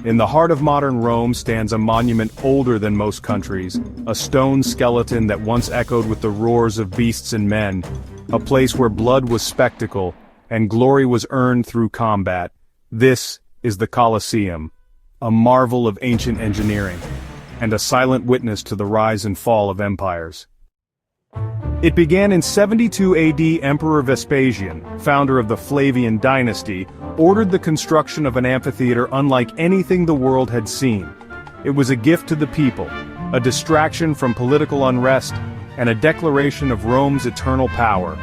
In the heart of modern Rome stands a monument older than most countries, a stone skeleton that once echoed with the roars of beasts and men, a place where blood was spectacle, and glory was earned through combat. This is the Colosseum, a marvel of ancient engineering, and a silent witness to the rise and fall of empires. It began in 72 AD. Emperor Vespasian, founder of the Flavian dynasty, ordered the construction of an amphitheater unlike anything the world had seen. It was a gift to the people, a distraction from political unrest, and a declaration of Rome's eternal power.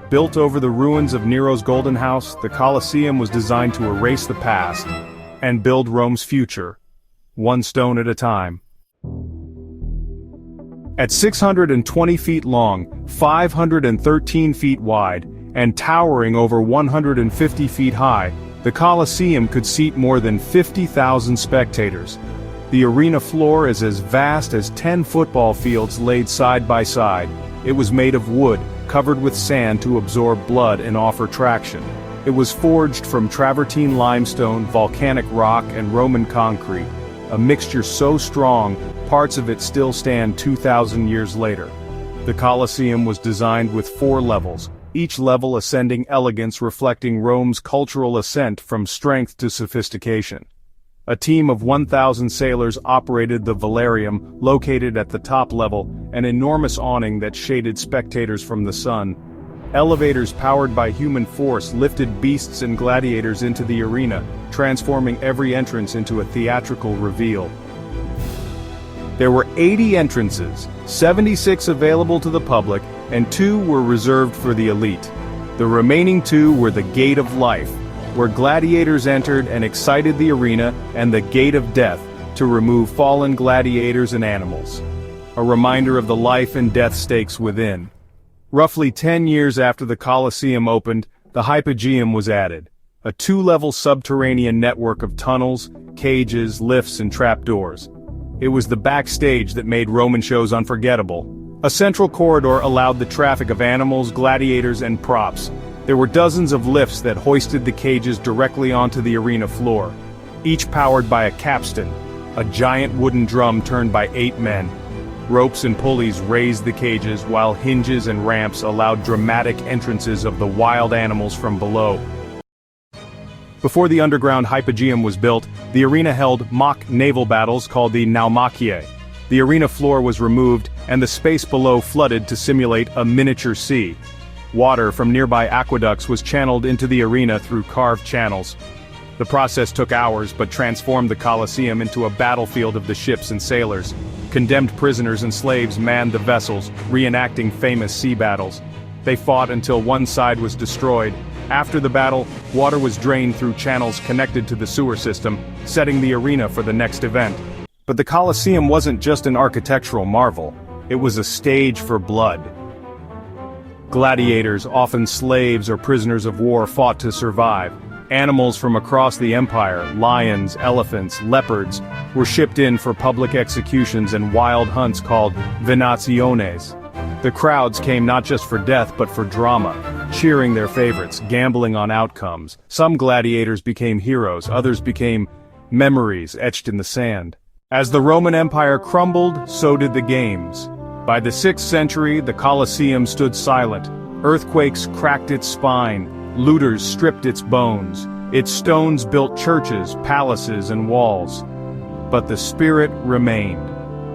Built over the ruins of Nero's Golden House, the Colosseum was designed to erase the past and build Rome's future, one stone at a time. At 620 feet long, 513 feet wide, and towering over 150 feet high, the Colosseum could seat more than 50,000 spectators. The arena floor is as vast as 10 football fields laid side by side. It was made of wood, covered with sand to absorb blood and offer traction. It was forged from travertine limestone, volcanic rock, and Roman concrete, a mixture so strong, parts of it still stand 2,000 years later. The Colosseum was designed with 4 levels, each level ascending elegance reflecting Rome's cultural ascent from strength to sophistication. A team of 1,000 sailors operated the velarium, located at the top level, an enormous awning that shaded spectators from the sun. Elevators powered by human force lifted beasts and gladiators into the arena, transforming every entrance into a theatrical reveal. There were 80 entrances, 76 available to the public, and 2 were reserved for the elite. The remaining 2 were the Gate of Life, where gladiators entered and excited the arena, and the Gate of Death, to remove fallen gladiators and animals. A reminder of the life and death stakes within. Roughly 10 years after the Colosseum opened, the Hypogeum was added, a 2-level subterranean network of tunnels, cages, lifts, and trapdoors. It was the backstage that made Roman shows unforgettable. A central corridor allowed the traffic of animals, gladiators, and props. There were dozens of lifts that hoisted the cages directly onto the arena floor, each powered by a capstan, a giant wooden drum turned by 8 men. Ropes and pulleys raised the cages, while hinges and ramps allowed dramatic entrances of the wild animals from below. Before the underground Hypogeum was built, the arena held mock naval battles called the naumachia. The arena floor was removed, and the space below flooded to simulate a miniature sea. Water from nearby aqueducts was channeled into the arena through carved channels. The process took hours but transformed the Colosseum into a battlefield of the ships and sailors. Condemned prisoners and slaves manned the vessels, reenacting famous sea battles. They fought until one side was destroyed. After the battle, water was drained through channels connected to the sewer system, setting the arena for the next event. But the Colosseum wasn't just an architectural marvel, it was a stage for blood. Gladiators, often slaves or prisoners of war, fought to survive. Animals from across the empire, lions, elephants, leopards, were shipped in for public executions and wild hunts called venaziones. The crowds came not just for death but for drama, cheering their favorites, gambling on outcomes. Some gladiators became heroes, others became memories etched in the sand. As the Roman Empire crumbled, so did the games. By the 6th century, the Colosseum stood silent. Earthquakes cracked its spine. Looters stripped its bones. Its stones built churches, palaces, and walls. But the spirit remained.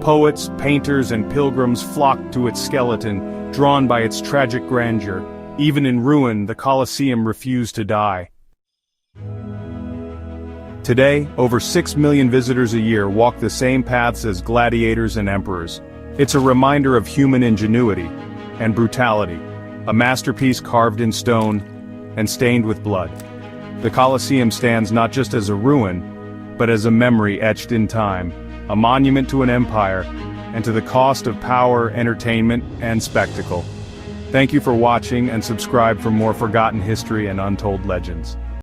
Poets, painters, and pilgrims flocked to its skeleton, drawn by its tragic grandeur. Even in ruin, the Colosseum refused to die. Today, over 6 million visitors a year walk the same paths as gladiators and emperors. It's a reminder of human ingenuity and brutality, a masterpiece carved in stone and stained with blood. The Colosseum stands not just as a ruin, but as a memory etched in time, a monument to an empire, and to the cost of power, entertainment, and spectacle. Thank you for watching, and subscribe for more forgotten history and untold legends.